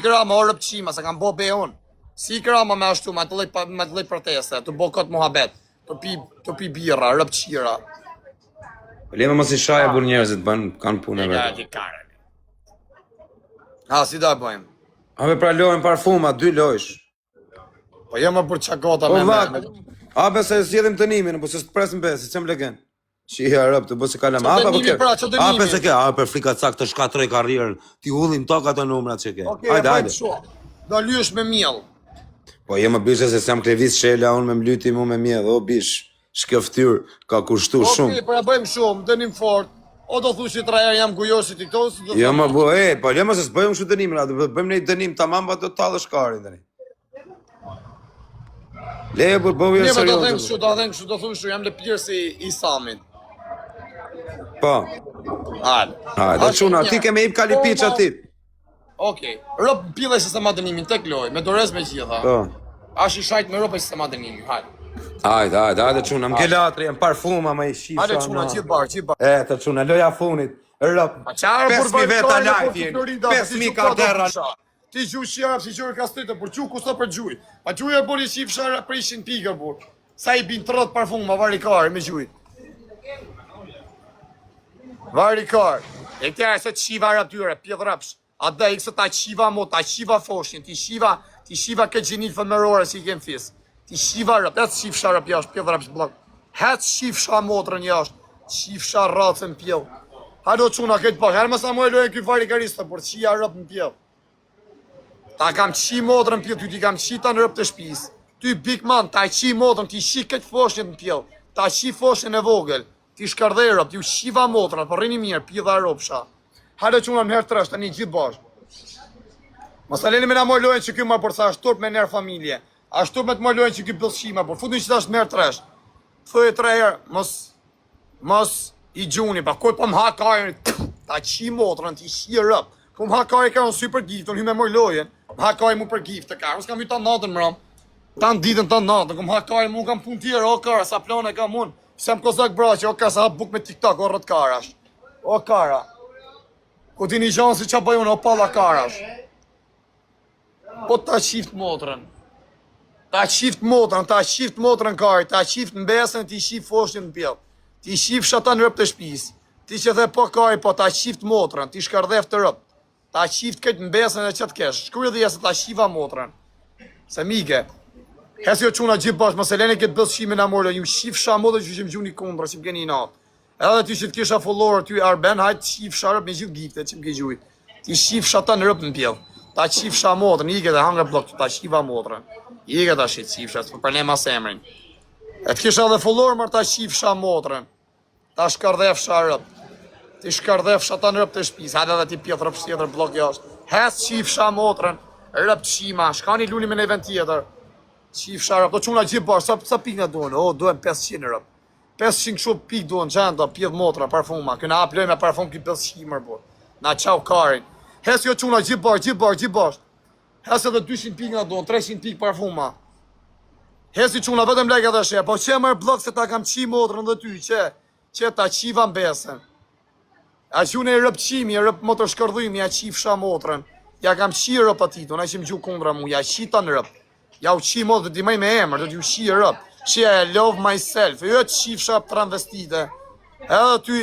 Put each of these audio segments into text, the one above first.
këra më orë pëqima, se kam bo be unë. Si këra më me ashtu, me të lej proteste, të bo këtë muhabet, të pi birra, rëpqira. Lema mos I shaje bur njerëzit, kanë punë vetë. Ha, si da bëjmë? Abe pra lojnë parfuma, 2 lojsh. Po jemë për qakota Po me vak, abe se zjedhim të nimin, po se së të presim besi, që më legen. Që I arëp të bësi kalem, abe po ke, abe se ke, abe për frika cak të shkatroj karrierën, ti hullim toka të numrat që ke. Hajde. Do lysh me miell. Po jemë bishe se s'jam klevis shela, unë me mlyti mu me miell, o bish, shkjo ftyr, ka kushtu shumë. Okej, pra bëjmë shumë, dënim fort, o do thushi 3 herë jam gujosit I këto, Jo më bu, po lema se s'bëjmë shu dënim, bëjmë ne dënim tamam, ba do të talë shkarin, dëni. Leje për bëvë jo serios. Do thush jam lëpirë si Isamin. Po. Hajde, çuna, ti ke me ip kalipiç aty. Okej, rop pillaj se ma dënimin tek loj, me dorez me gjitha. Po. Ash I shajt me ropa se ma dënimin, hajde. Hajde, çuna, më ke latri, jam parfuma, më I shifsha. Hajde çuna, gjithë bar. Të çuna, loja funit, rop. 5.000 veta live, 5.000 kartera. Ti gjuj shjarë, si gjurë kastritë, për gjuj kusa për gjuj. Pa gjuj e bori shifsha për 100 pika, por. Sa I bin 30 parfuma, vari kare me gjuj. Vari kare. E këtja e se të shiva raptyre, pjedh rapsh. A dhe I kësë ta shiva mo, ta shiva foshin, ti shiva këtë gjinit fëmërore si I kem fis. Ti shiva rap, hetë shifsha rap jashtë, pjedh rapsh blok. Hetë shifsha motrën jashtë, shifsha racën pjedh. Hajdo quna këtë pash, herë mësa mu e lojën këj vari karista, por qia rap në pjedh. Ta kam qi motrën pjedh, ty ti kam qi ta në rëp të shpis. Ty big man, ta qi motrën, ti shi këtë foshin në pjedh. Ta qi foshin e vogël. Ti shkardhej rëp, ti u shiva motrën, por rini mirë, pjedha ropsha. Hajde quna në herë tresh, tani gjithë bashkë. Mos aleni me na moj lojën që kjo ma përsa është turp me nërë familje. Ashtë turp me të moj lojën që kjo bëllshima, por futin që ta është në herë tresh. Thëje 3 herë, mos I gjuni, pa koj po më hakarin, ta qi motrën, ti shi rëp. Po më hakari ka unë sy për gift, unë hy me moj lojën. Më hakari mu për gift të ka, unë s'kam hy ta natën mram. Ta në ditën ta natën, ku më hakari mu kam pun tjerë, o kara, sa plane kam unë. Se më kozak braqë, o kara, sa hap buk me TikTok, o rët karash. O kara. Ku ti një gjanë si qa bëjun, o palla karash. Po ta qift motrën. Ta qift motrën kari, ta qift në besën, ti shif foshin në pjell. Ti shif shata në rëp të shpis. Ti që dhe po kari, po ta qift motrën, ti shkardhef të rëp. Ta qift këtë në besën e që të kesh. Shkruj dhe jesë ta shiva motrën. Se mike. Hes jo quna gjithë bashkë, mëse leni këtë bëllshime në amorë, ju shif shamodë që që më gjuni kundra, që më keni i natë. Edhe ty që të kisha follower, ty Arben, hajtë shif sharëp me gjithë gifte që më ke gjujt. Ti shif shata në rëp në pjellë. Ta qif sha motrën, ike dhe hangre blok, ta qiva motrën. Ike ta shit qif sha, për ne mas emrin. E të kisha dhe follower, mërë ta qif sha motrën. Ta shkardhef sha rëp. Ti shkardhef shata në rëp të shpis, hajde dhe ti pjetë rëp shtjetër blok jashtë. Hes qif sha motrën, rëp qima, shkani luni me në event tjetër. Qif sha rëp, do quna gjithë bashkë, sa pik në duhen? O, duhen 500 rëp. 500 kështu pik duhen, gjenda, pjedh motra, parfuma. Këna aploj me parfum ki 500 mërë bërë. Na qau karin. Hes jo quna gjithë bashkë. Hes edhe 200 pik në duhen, 300 pik parfuma. Hes i quna vetëm lek edhe shë, po që mërë blok se ta kam qi motrën dhe ty, që ta qiva në besën. A që unë e rëp qimi, e rëp motër shkërdhimi, ja qif sha motrën. Ja kam qi rëp atitun, a që më gju kundra mu, ja qita në rëp. Ja u qi motrë, dhe ti maj me emër, dhe ti u qi rëp. Që I love myself, jo të qifsha transvestite. Edhe ty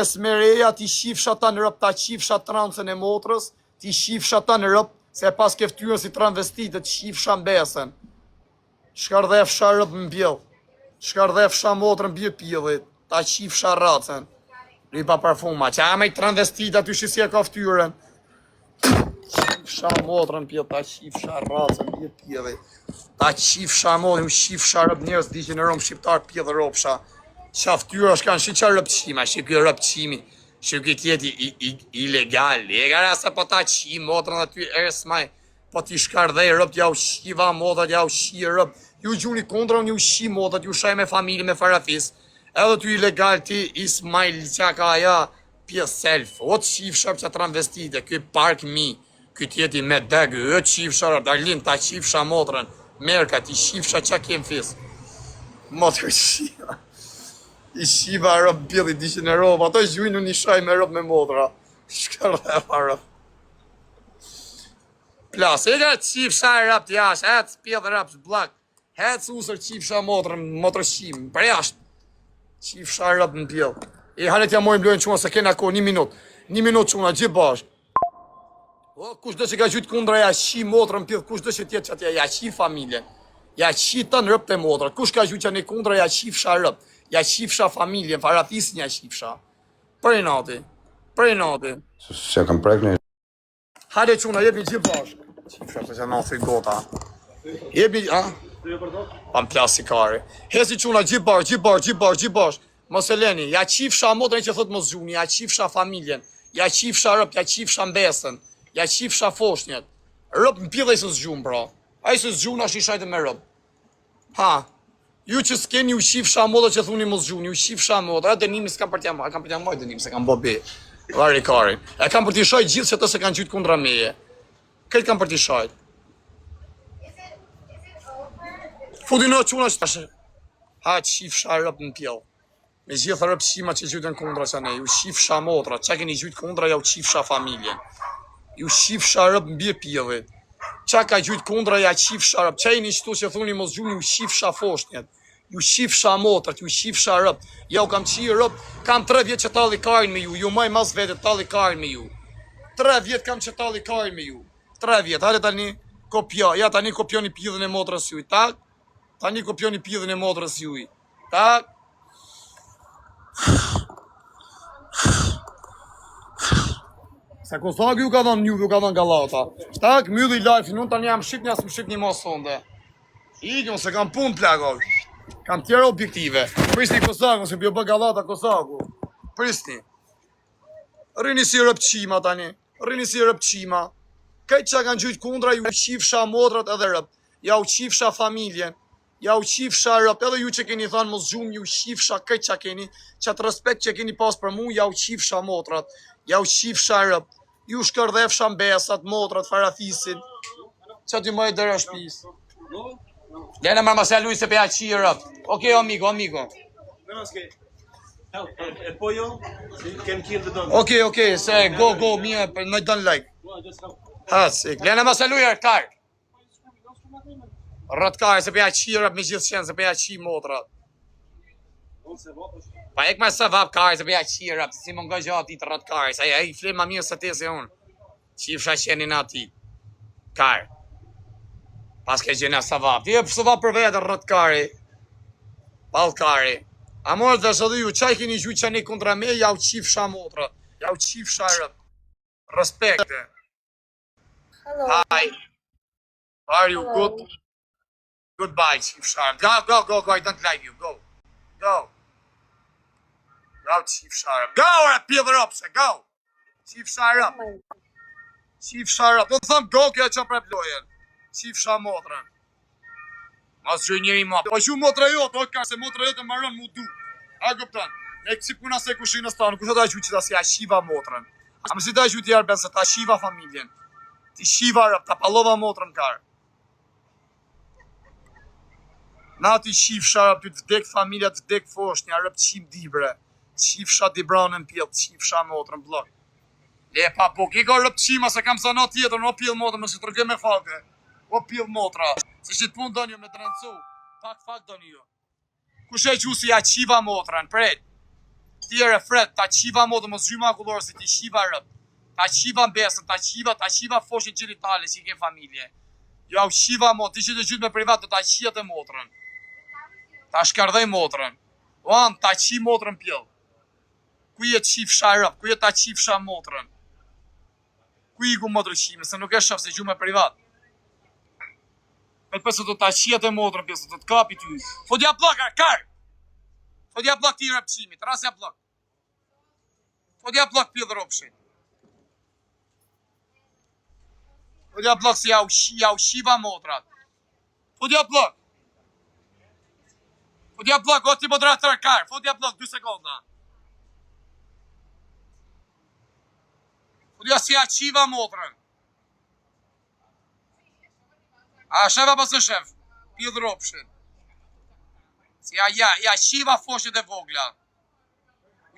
esmereja, ti qifsha ta në rëp, ta qifsha transën e motrës, ti qifsha ta në rëp, se pas keftyrën si transvestite, të qifsha në besën. Shkardhef sha rëp në bjell, shkardhef sha motrën në bjell pjellit, ta qifsha racën. Ripa parfuma, që a me I transvestite, aty shisje ka ftyrën. Qifsha motrën pjell, ta qifsha racën bjell pjellit. Ta qifsha motrën, qifsha rëp njerës, di që në romë shqiptar pjell dhe ropsha. Qa ftyra shkan, shi qa rëpqima, shi kjo rëpqimi, shi kjo tjeti ilegal. E gara se po ta qim motrën dhe ty ersmaj, po ti shkardhej rëp, ja u shiva motrat, ja u shi rëp. Ju gjuni kontra, unë ju shi motrat, ju shaj me familje, me farafis. Edhe ty ilegal, ti Ismail qaka aja, pjesë self. O të qifsha që transvestite, kjo park mi, kjo tjeti me degë, o të qifsha rëp, darlin, ta qifsha motrën, merka, ti qifsha qa kem fis. Motrë shiva. I shiva rëp bjeli, dishin e rëp, ato gjujnë unë I shaj me rëp me motra. Shkardhefa rëp. Plas, e ka qifsha e rapt jash, hec pjedh rapt blak. Hec usër qifsha motrë shim, për jashtë. Qifsha e rapt në pjedh. E halet ja mojmë lojnë quna se kena ko 1 minut. 1 minut quna, gjithë bashkë. O, kush do që ka gjytë kundra ja qi motrë në pjedh, kush do që tjetë që atja ja qi familjen. Ja qi të në rëpt e motrë. Kush ka gjytë që një kundra ja qifsha rëpt. Ja qifsha familjen, farapisin ja qifsha. Për i nati. Se kam prek një. Hajde quna, jebni gjithë bashkë. Qifsha për që nëthi gota. Jebni, a? Pam plasikare. Hesi quna, gjithë bashkë. Mos e leni, ja qifsha motrën që thot mos gjuni, ja qifsha familjen, ja qifsha rëp, ja qifsha mbesën, ja qifsha foshnjet. Rëp në pjedhe i së zgjun, bro. A i së zgjun ashtë i shajtë me rëp. Ha, ju që s'keni ju qifsha motrën që thuni mos gjuni, ju qifsha motrën, dënimi s'kam për t'ja maj dënimi, se kam bobe. Vari karin. E kam për t'i shajt gjithë që të se kanë gjytë kundra meje. Këtë kam për t'i shajt. Fudino quna që tashe. Ha, qifsha rëp në pjell. Me gjithë rëp qima që gjytën kundra që ne. Ju qifsha motra. Qa keni gjytë kundra, ja u qifsha familjen. Ju qifsha rëp në bje pjellit. Qa ka gjytë kundra, ja qifsha rëp. Qa i një qëtu që thuni mos gjuni, ju qifsha foshnjet. Ju qifsha motrat, ju qifsha rëp. Ja u kam qi rëp, kam 3 vjetë që talli karin me ju maj mas vete talli karin me ju. 3 vjetë kam që talli karin me ju. 3 vjetë, hajde tani kopja, ja tani kopjoni pjedhën e motrës juj, tak? Tani kopjoni pjedhën e motrës juj, tak? Se Kozagu ju ka dhënë ju ka dhënë Gallata. Tak, mylli live-in, unë tani jam shqip një asë më shqip një mos sonde. Ikon se kam punë plagov. Kam tjera objektive. Prisni Kozagu, se bjo bë Gallata Kozagu. Prisni. Rini si rëpqima tani. Rini si rëpqima. Këtë që kanë gjytë kundra, ju qifsha motrat edhe rëp. Ja u qifsha familjen. Ja u qifsha rëp. Edhe ju që keni thanë mos gjumë, ju qifsha këtë që keni. Qatë respekt që keni pas për mu, ja u qifsha motrat. Ja u qifsha rëp. Ju shkërdhefsha mbesat, motrat, farafisin. Qa ty më e dërë shpis? Lene mërë mëse luj se peja qi rëp. Oke, amigo. El pollo can kill the dog. Oke, se go, mija, në dën like. Hasik, lene mëse luj rëtkar. Rëtkar, se peja qi rëp me gjithë qenë, se peja qi motrat. Pa ek me se vap kare, se peja qi rëp, si më nga gjatë ti të rëtkar, se e i flim ma mirë se te se unë. Qifsha qenin ati. Kare. Pas ke gjena sa vap. Ti e përse vap për vetë rëtkari. Balkari. A morë dhe shë dhe ju, qaj keni gjujtë që një kundra me, ja u qifsha motra. Ja u qifsha rëp. Respekte. Hello. Hi. Are you good? Goodbye, qifsha. Go, I don't like you. Go, qifsha rëp. Go, pjedhë rëp se, go. Qifsha rëp. Qifsha rëp. Do të thëmë go, kjo që prep lojen. Qifsha motrën. Mas gjoj njëri ma. Po shu motra jo, to ka se motra jo të marron mu du. A gëptan, ne kësi puna se kushin në stanë, ku ta gjuj që ta si a shiva motrën. A më si ta gjuj të jarben se ta shiva familjen. Ti shiva rëp, ta palova motrën karë. Na ti shifsha rëp, ty të vdek familja, të vdek foshnja, rëp qim dibre. Qifsha dibranën pjell, qifsha motrën blok. Le pa po, ke ka rëp qima se kam sa na tjetër, no pjell motrën, më si të rëgë me fake. O pjell motra. Se që të punë do një me të rëndësu. Pak do një. Kushe që si ja qiva motrën, prej. Tjere fred, ta qiva motrën, mos gjyma kullorë si ti qiva rëp. Ta qiva mbesën, ta qiva foshin gjenitale që i ke familje. Ja u qiva motrën, ti që të gjytë me privat, ta qia të motrën. Ta shkardhej motrën. Oan, ta qi motrën pjell. Kuj e qifsha rëp, kuj e ta qifsha motrën. Kuj i ku motrë qime, se nuk e shëf se gjume privat. Me pëse të ta qiat e motrën pjesë, të të kapi ty. Fodja blok, kar! Fodja blok ti rëp qimit, rasja blok. Fodja blok pjellë ropshin. Fodja blok si ja u shiva motrat. Fodja blok. Fodja blok, o ti moderator kar. Fodja blok, 2 sekonda. Fodja si ja qiva motrën. A shefa pas e shef, pjellë ropshin. Si ja shiva foshet e vogla.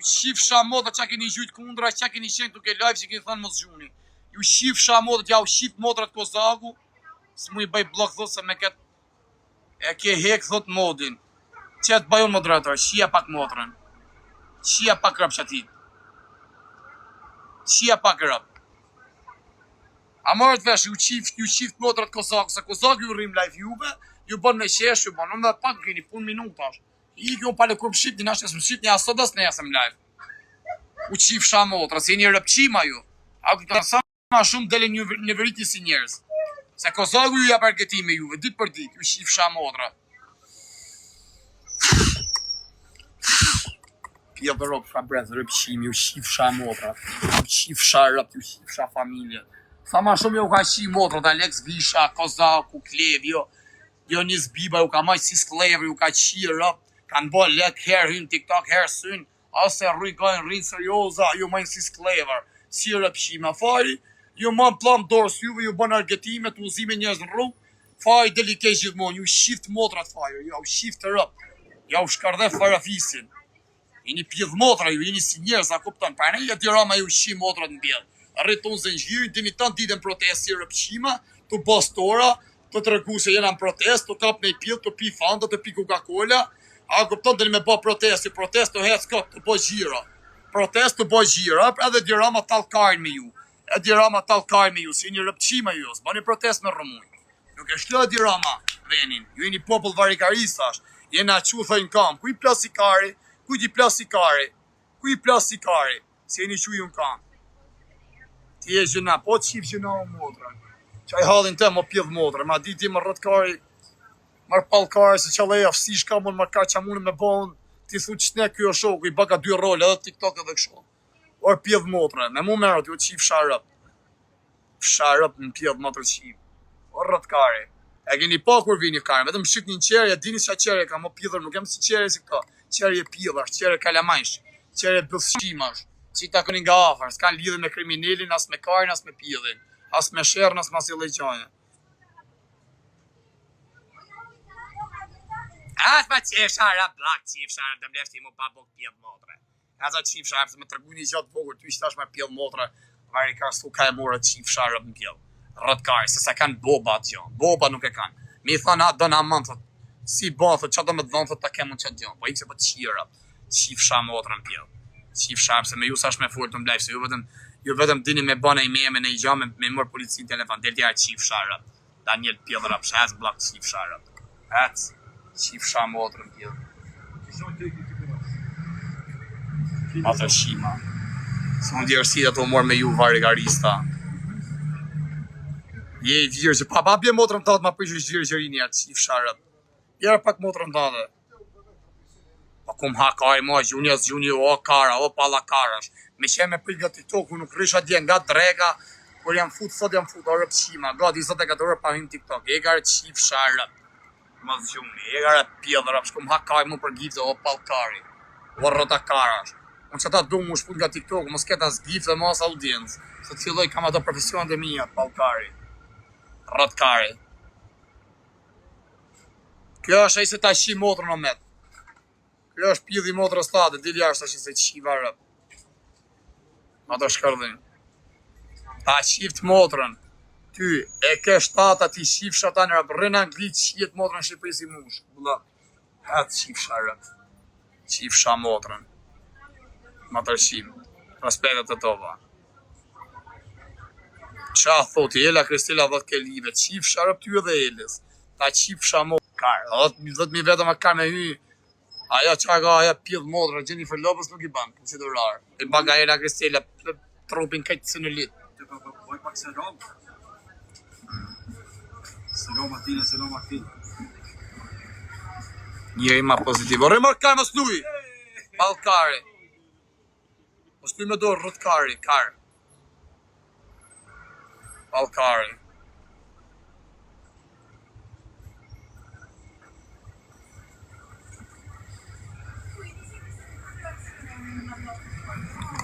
U shifsha modë qa keni gjujtë kundra, qa keni qenë tuk e live që keni thënë mos gjuni. Ju shif shamotrat, ja u shif motrat Kozaku. S'mu i bëj blok thot se me këtë e ke hek thot modin. Që të bajon moderator, shia pak motrën. Shia pak rëp shatit. Shia pak rëp. A marrët vesh, ju shift motrat Kozaku, se Kozaku ju rrim live juve, ju bën me qesh, ju bën, në pak keni pun minutash. I kjo pale kur pëshit, një ashtë mësit një asodas në jasëm live. U qif shamotra, se një rëpqima ju. A këtë sa ma shumë dele një veriti si njerës. Se Kozaku ju ja përgëtime juve, dit për dit, ju qif shamotra. Pia dhe ropë shra brez, rëpqimi, ju qif shamotra. Ju qif sharëp, ju qif sha familje. Sa ma shumë ju ka qif motra, dhe Alex Visha, Kozaku, Klev, jo një zbiba, ju ka maj si sklever, ju ka qirë, kanë bo lek herë hynë TikTok, herë synë, ase rrikojnë rrinë serioza, ju majnë si sklever, si rëpshime, fari, ju majnë plam dorës juve, ju bënë argëtime, të uzime njës në rrugë, fari delikej gjithmonë, ju shift motrat fari, ju shift rëp, ju shkardhe farafisin, jeni pjedh motra, ju jeni si njerës, a kupton, pra ne e dirama ju shim motrat në bjedh, rriton zëngjiri, dini tanë ditën protesti rëpshime, të bastora, të të regu se jena në protest, të kap me i pjedh, të pi fanta, të pi Coca-Cola, a kupton të me bo protesti, protest të hec këtë, të bo gjira. Protest të bo gjira, edhe dirama talkajnë me ju. E dirama talkajnë me ju, si një rëpqima ju, së bani protest në rëmuj. Nuk e shlo dirama venin, ju e një popull varikarisash, jena që thëjnë kam, ku i plasikari, ku i plasikari, ku i plasikari, si e një që ju në kam. Ti e gjëna, po të qif gjëna o motra. Qaj halin të më pjedh motra, ma diti më rëtkari, marë palkare, se qëllë e afsi shka mund marë ka që mune me bon, ti thu që ne kjo shoku, i baka 2 role, edhe TikTok edhe kësho. Orë pjedh motra, me mu merët, ju qif sharëp. Sharëp në pjedh motra qif. Orë rëtkari. E keni pa kur vini kare, vetëm shqip një qerje, dini qa qerje ka më pjedhër, nuk jem si qerje si këta. Qerje pjedhash, qerje kalamajsh, qerje bëthshimash, që ta këni nga afer, s'kan lidhe me kriminelin, as me karin, as me pjedhin. As me shërën, as mas i lejqajnë. As ma qif shara, blak qif shara, të mleshti mu pa bok pjedh motre. Aza qif shara, se me tërgu një gjatë vogur, ty ishtash me pjedh motre, vari ka stu ka e morë qif shara më pjedh. Rëtkari, se se kanë boba atë gjo, boba nuk e kanë. Mi thënë atë dënë amën, thët, si bon, thët, që do me dhënë, thët, ta kemë në qëtë gjo. Po ikse po të qira, qif shara motre më pjedh. Qif shara, se me ju sash me furë të mblejf, se ju vetëm dini me bane i meme në i gjame me mërë policinë telefon, del tjera qif sharët. Daniel pjedhërap, shes blak qif sharët. Ec, qif shara motrën pjedhë. Atër shima. Së më djerësit ato morë me ju varigarista. Je i gjirë që pa bje motrën të atë ma përgjë gjirë gjëri njerë, qif sharët. Jera pak motrën të atë. Pa kum hakaj ma, gjuni, o kara, o pala karash. Me që me prit nga TikTok, nuk risha dje nga drega, kur jam fut, sot jam fut, o rëpqima, gati 24 orë pa him TikTok, e gare qif sharëp, ma zgjuni, e gare pjedhërap, shkum hakaj mu për gifte, o palkari, o rëta karash. Unë që ta du mu shput nga TikTok, mos keta zgifte dhe mas audiencë, se të filloj kam ato profesionet e mija, palkari, rëtkari. Kjo është e se ta shi motrën o met. Kjo është pjedhi motrës ta, dhe dili ashtë ashtë se qiva rëp. Ato shkërdhin. Ta qift motrën. Ty, e ke shtata ti qif shata në rëp. Rënë Anglit qijet motrën Shqipëri si mush. Bula, atë qif sharët. Qif sha motrën. Ma tërshim. Respektet të tova. Qa thoti, Ela Kristela dhët ke live. Qif sharëp ty edhe Elis. Ta qif sha motrën. Karë, dhët mi vetëm a karë me hy. Aja qa ka aja pjedh motra, Jennifer Lopez nuk i ban, konsiderar. I baga Ela Kristela, trupin këtë së në litë. Të ka boj pak se romë. Se romë atina, se romë atina. Njëri ma pozitiv. O remarkar më sluj! Palkari. O sluj me dorë, rëtkari, karë. Palkari.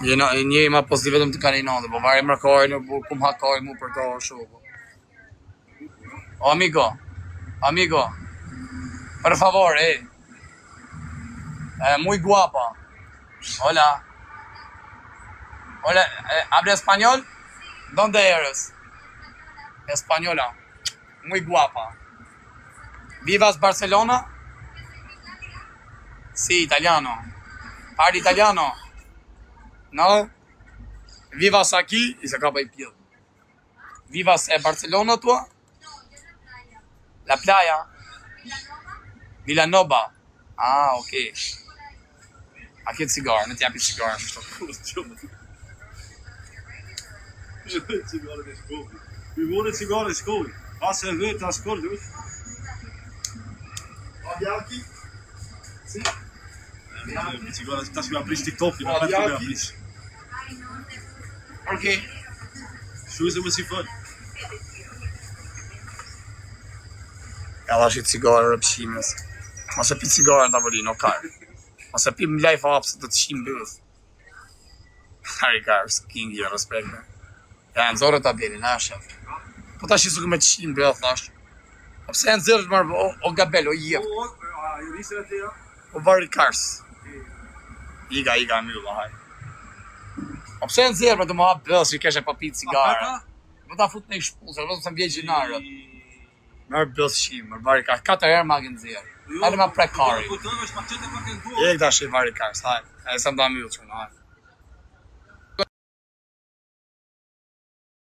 Njëri ma pozitiv vetëm të kanë i nëndë, po vari mërkari në burë, kum hakari mu për të shoko. O, amigo, por favor, muy guapa. Hola, ¿habla español? ¿Dónde eres? Española. Muy guapa. ¿Vivas Barcelona? Sí, italiano. Parli italiano? No? ¿Vivas aquí? Y se acaba el pie. ¿Vivas en Barcelona tú? La playa. Villanova. Ah, ok. Aqui é de cigarro, não tem aqui de cigarro. Sigaren is cool. We worden sigaren is cool. Als ze weet, dat is cool, dus. Aqui? Sim. Sigaren, dat is wel een TikTok. Je Oh, bent ja, wel aqui. een Ok. Zo is het met sigaren. Ela acha de cigarro pëshimes. Mos e pi cigarën tavolin, o kar. Mos e pi më lajf hapse të të shim bëth. Harry Cars, king i respekt. Ja, nëzore ta bjeri, na shef. Po ta shisu me të shim bëth, thash. Po pse e nëzirë të marrë, o gabel, o jep. Je wist het, ja? O Harry Cars. Iga, mylla, haj. Po pse e nëzirë me të më hapë bëth, që i keshe pa pi cigarë. Më ta fut në i shpuzër, vëzëm se më vje gjinarët. Mërë bëth shim, mërë Harry Cars. 4 herë ma gënë zirë. Hajde ma prekari. Goed, dan is maar 20 pakken Ik dacht, Harry Cars, haj. E se më da myllë që në, haj.